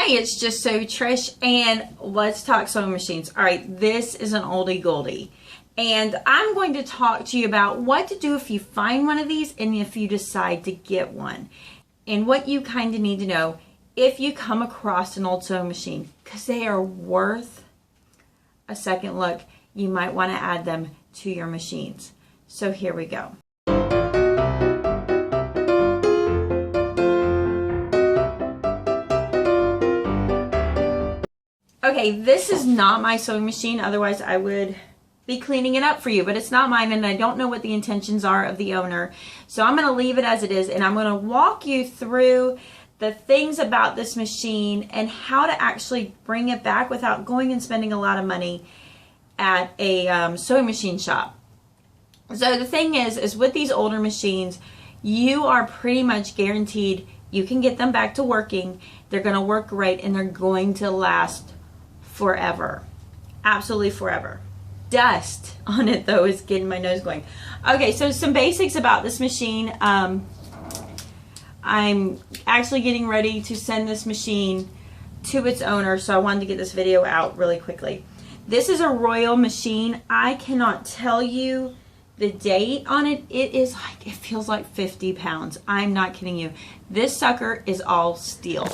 Hey, it's just so Trish, and let's talk sewing machines. All right, this is an oldie goldie, and I'm going to talk to you about what to do if you find one of these and if you decide to get one, and what you kind of need to know if you come across an old sewing machine, because they are worth a second look. You might want to add them to your machines. So here we go. Okay, this is not my sewing machine, otherwise I would be cleaning it up for you, but it's not mine and I don't know what the intentions are of the owner. So I'm going to leave it as it is, and I'm going to walk you through the things about this machine and how to actually bring it back without going and spending a lot of money at a sewing machine shop. So the thing is with these older machines, you are pretty much guaranteed you can get them back to working. They're going to work great and they're going to last forever. Absolutely forever. Dust on it though is getting my nose going. Okay, so some basics about this machine. I'm actually getting ready to send this machine to its owner, so I wanted to get this video out really quickly. This is a Royal machine. I cannot tell you the date on it. It feels like 50 pounds. I'm not kidding you. This sucker is all steel.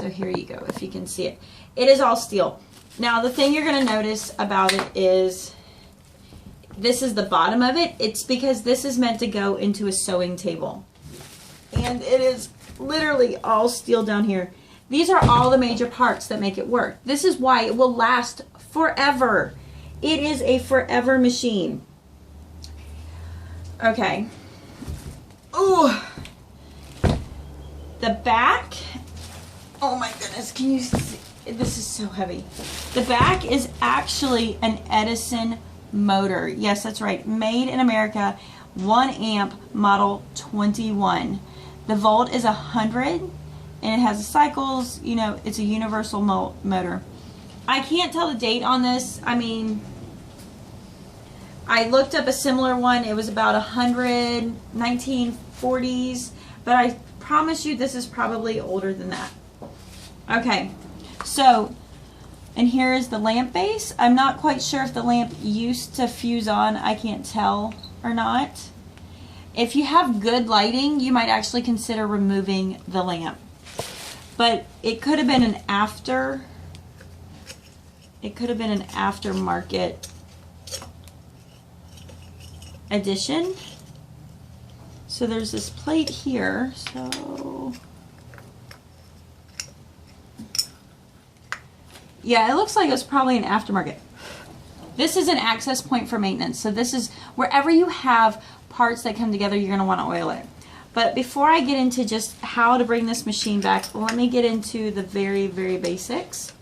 So here you go, if you can see it. It is all steel. Now the thing you're going to notice about it is this is the bottom of it. It's because this is meant to go into a sewing table. And it is literally all steel down here. These are all the major parts that make it work. This is why it will last forever. It is a forever machine. Okay. Ooh. The back. Oh my goodness, can you see? This is so heavy. The back is actually an Edison Motor. Yes, that's right. Made in America, 1 amp, model 21. The volt is 100, and it has the cycles. You know, it's a universal motor. I can't tell the date on this. I mean, I looked up a similar one. It was about 100, 1940s, but I promise you this is probably older than that. Okay, so, and here is the lamp base. I'm not quite sure if the lamp used to fuse on. I can't tell or not. If you have good lighting, you might actually consider removing the lamp. But it could have been an aftermarket edition. So there's this plate here, so yeah, it looks like it was probably an aftermarket. This is an access point for maintenance. So this is wherever you have parts that come together, you're going to want to oil it. But before I get into just how to bring this machine back, let me get into the very, very basics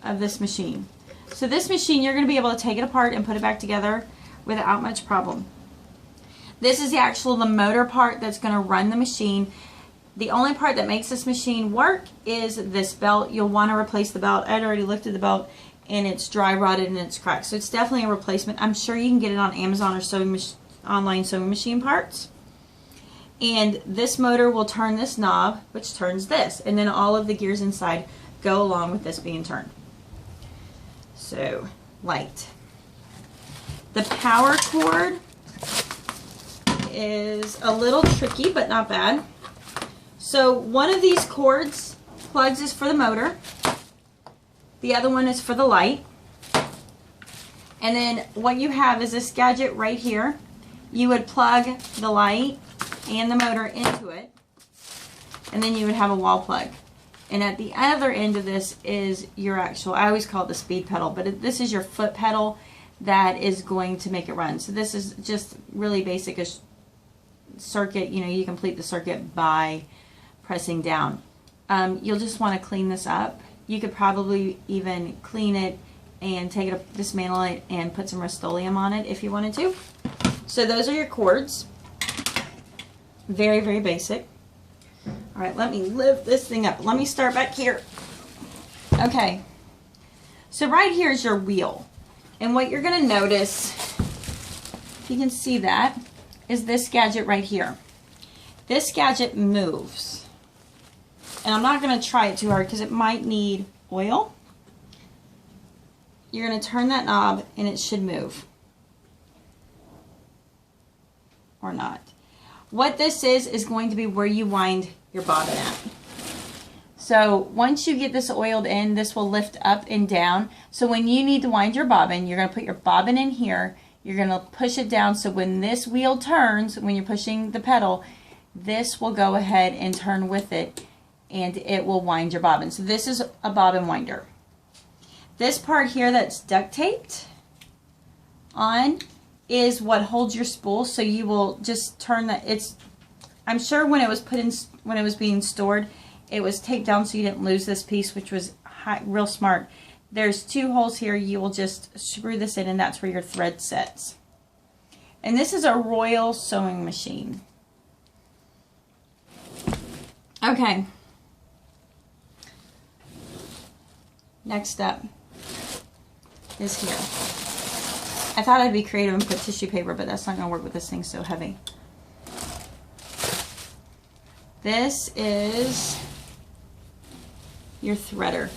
of this machine. So this machine, you're going to be able to take it apart and put it back together without much problem. This is the motor part that's going to run the machine. The only part that makes this machine work is this belt. You'll want to replace the belt. I'd already lifted the belt and it's dry rotted and it's cracked. So it's definitely a replacement. I'm sure you can get it on Amazon or online sewing machine parts. And this motor will turn this knob, which turns this. And then all of the gears inside go along with this being turned. So, light. The power cord is a little tricky, but not bad. So one of these cords plugs is for the motor. The other one is for the light. And then what you have is this gadget right here. You would plug the light and the motor into it. And then you would have a wall plug. And at the other end of this is your actual, I always call it the speed pedal, but this is your foot pedal that is going to make it run. So this is just really basic circuit. You know, you complete the circuit by pressing down. You'll just want to clean this up. You could probably even clean it and take it, dismantle it, and put some Rust-Oleum on it if you wanted to. So those are your cords. Very, very basic. All right, let me lift this thing up. Let me start back here. Okay, so right here is your wheel. And what you're going to notice, if you can see that, is this gadget right here. This gadget moves. and I'm not going to try it too hard because it might need oil. You're going to turn that knob and it should move. Or not. What this is going to be where you wind your bobbin at. So once you get this oiled in, this will lift up and down. So when you need to wind your bobbin, you're going to put your bobbin in here. You're going to push it down so when this wheel turns, when you're pushing the pedal, this will go ahead and turn with it and it will wind your bobbin. So this is a bobbin winder. This part here that's duct taped on is what holds your spool. So you will just turn that. I'm sure when it was when it was being stored, it was taped down so you didn't lose this piece, which was real smart. There's 2 holes here. You will just screw this in and that's where your thread sets. And this is a Royal sewing machine. Okay. Next up is here. I thought I'd be creative and put tissue paper, but that's not going to work with this thing so heavy. This is your threader.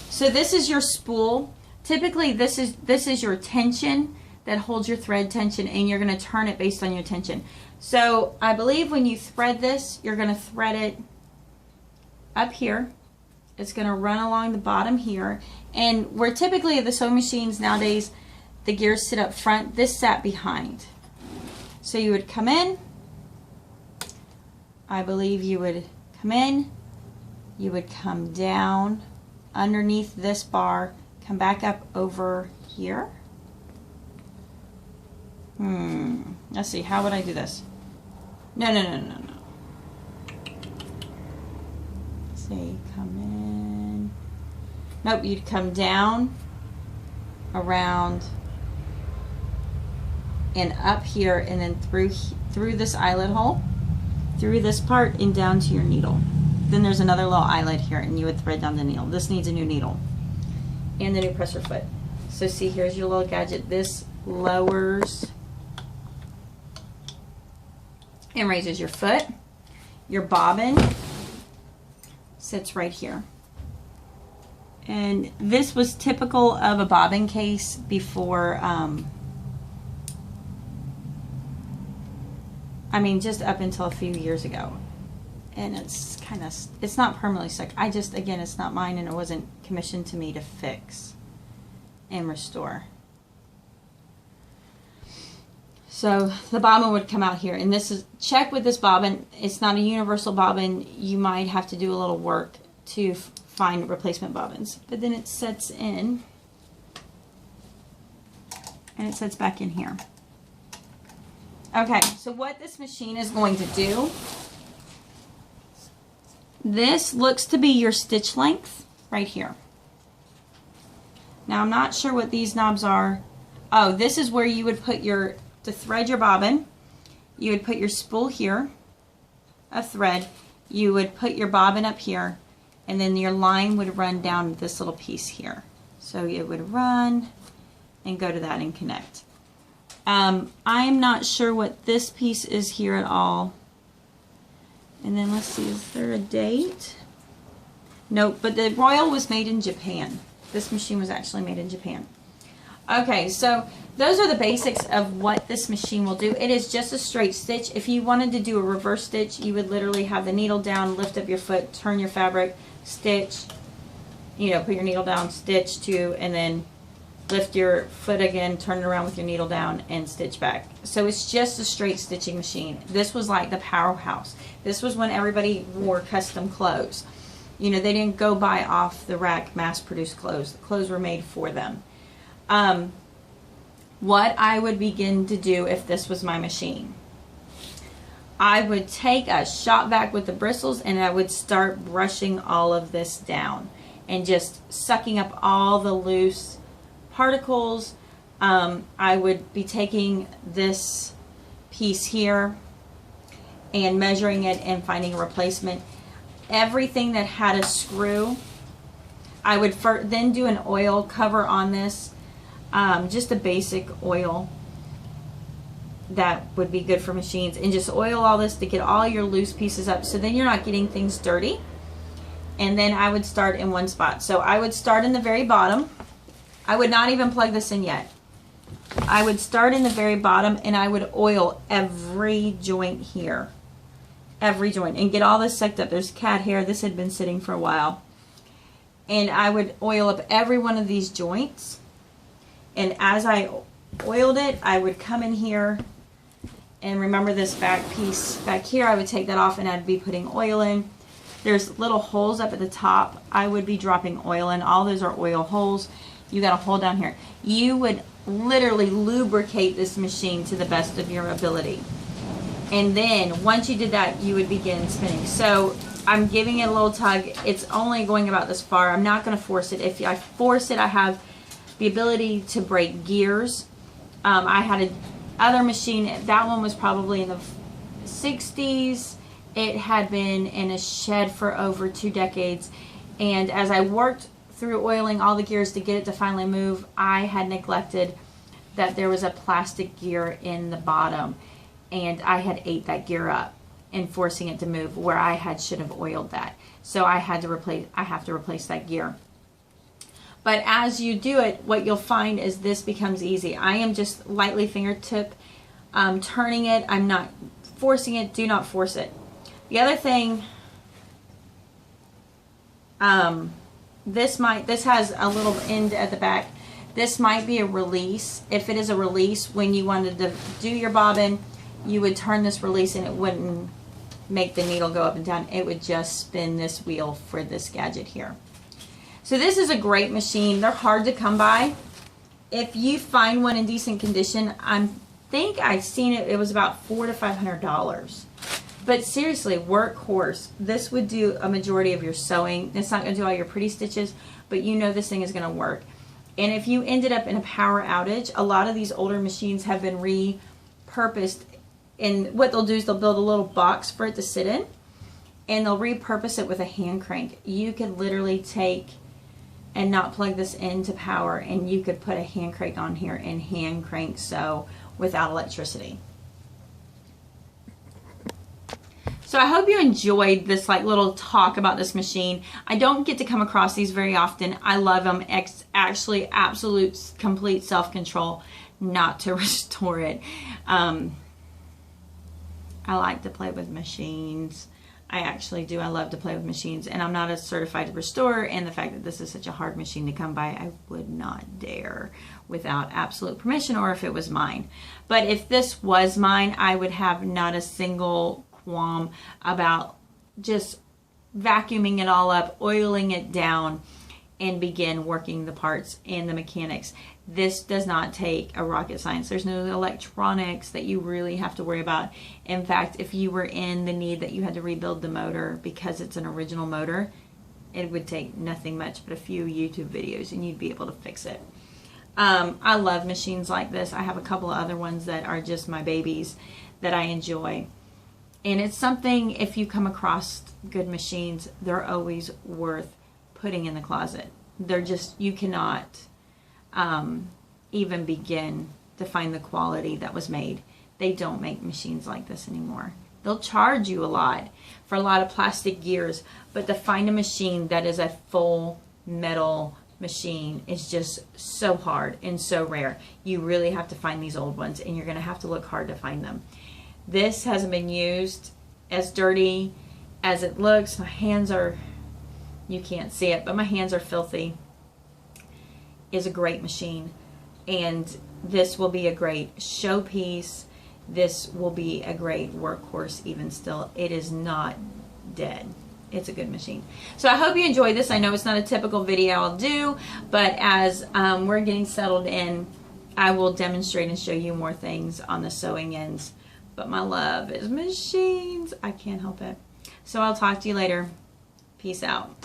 So this is your spool. Typically this is your tension that holds your thread tension, and you're going to turn it based on your tension. So I believe when you thread this, you're going to thread it up here. It's going to run along the bottom here, and where typically the sewing machines nowadays the gears sit up front, this sat behind. So you would come in, I believe you would come in, you would come down underneath this bar, come back up over here. Let's see, how would I do this? No. See, come in. Nope, you'd come down, around, and up here, and then through this eyelet hole, through this part, and down to your needle. Then there's another little eyelet here, and you would thread down the needle. This needs a new needle and the new presser foot. So see, here's your little gadget. This lowers and raises your foot. Your bobbin sits right here. And this was typical of a bobbin case before, I mean, just up until a few years ago. And it's it's not permanently stuck. Again, it's not mine, and it wasn't commissioned to me to fix and restore. So the bobbin would come out here, and this is, check with this bobbin. It's not a universal bobbin. You might have to do a little work to find replacement bobbins. But then it sets in, and it sets back in here. Okay, so what this machine is going to do, this looks to be your stitch length right here. Now I'm not sure what these knobs are. Oh, this is where you would put to thread your bobbin. You would put your spool here of thread. You would put your bobbin up here, and then your line would run down this little piece here. So it would run and go to that and connect. I'm not sure what this piece is here at all. And then let's see, is there a date? Nope, but the Royal was made in Japan. This machine was actually made in Japan. Okay, so those are the basics of what this machine will do. It is just a straight stitch. If you wanted to do a reverse stitch, you would literally have the needle down, lift up your foot, turn your fabric, stitch, put your needle down, stitch two, and then lift your foot again, turn it around with your needle down, and stitch back. So it's just a straight stitching machine. This was like the powerhouse. This was when everybody wore custom clothes. They didn't go buy off the rack mass-produced clothes. The clothes were made for them. What I would begin to do if this was my machine, I would take a shop vac with the bristles, and I would start brushing all of this down and just sucking up all the loose particles. I would be taking this piece here and measuring it and finding a replacement. Everything that had a screw, I would then do an oil cover on this, just a basic oil that would be good for machines, and just oil all this to get all your loose pieces up, so then you're not getting things dirty. and then I would start in one spot. So I would start in the very bottom. I would not even plug this in yet. I would start in the very bottom and I would oil every joint here. Every joint, and get all this sucked up. There's cat hair. This had been sitting for a while. And I would oil up every one of these joints. And as I oiled it, I would come in here, and remember this back piece back here, I would take that off and I'd be putting oil in. There's little holes up at the top. I would be dropping oil in. All those are oil holes. You got a hole down here. You would literally lubricate this machine to the best of your ability. And then once you did that, you would begin spinning. So I'm giving it a little tug. It's only going about this far. I'm not going to force it. If I force it, I have the ability to break gears. I had a other machine. That one was probably in the 60s. It had been in a shed for over 2 decades. And as I worked through oiling all the gears to get it to finally move, I had neglected that there was a plastic gear in the bottom. And I had ate that gear up and forcing it to move where I should have oiled that. So I have to replace that gear. But as you do it, what you'll find is this becomes easy. I am just lightly fingertip turning it. I'm not forcing it. Do not force it. The other thing, this has a little end at the back. This might be a release. If it is a release, when you wanted to do your bobbin, you would turn this release and it wouldn't make the needle go up and down. It would just spin this wheel for this gadget here. So this is a great machine. They're hard to come by. If you find one in decent condition, I think I've seen it. It was about $400 to $500. But seriously, workhorse. This would do a majority of your sewing. It's not going to do all your pretty stitches, but you know this thing is going to work. And if you ended up in a power outage, a lot of these older machines have been repurposed. And what they'll do is they'll build a little box for it to sit in, and they'll repurpose it with a hand crank. You could literally take and not plug this into power, and you could put a hand crank on here and hand crank sew without electricity. So I hope you enjoyed this little talk about this machine. I don't get to come across these very often. I love them. Actually, absolute complete self-control not to restore it. I like to play with machines. I actually do. I love to play with machines, and I'm not a certified restorer, and the fact that this is such a hard machine to come by, I would not dare without absolute permission, or if it was mine. But if this was mine, I would have not a single qualm about just vacuuming it all up, oiling it down, and begin working the parts and the mechanics. This does not take a rocket science. There's no electronics that you really have to worry about. In fact, if you were in the need that you had to rebuild the motor because it's an original motor, it would take nothing much but a few YouTube videos and you'd be able to fix it. I love machines like this. I have a couple of other ones that are just my babies that I enjoy. And it's something, if you come across good machines, they're always worth putting in the closet. They're just, you cannot even begin to find the quality that was made. They don't make machines like this anymore. They'll charge you a lot for a lot of plastic gears, but to find a machine that is a full metal machine is just so hard and so rare. You really have to find these old ones, and you're going to have to look hard to find them. This hasn't been used. As dirty as it looks, my hands are, you can't see it, but my hands are filthy. Is a great machine, and this will be a great showpiece. This will be a great workhorse even still. It is not dead. It's a good machine. So I hope you enjoyed this. I know it's not a typical video I'll do, but as we're getting settled in, I will demonstrate and show you more things on the sewing ends. But my love is machines. I can't help it. So I'll talk to you later. Peace out.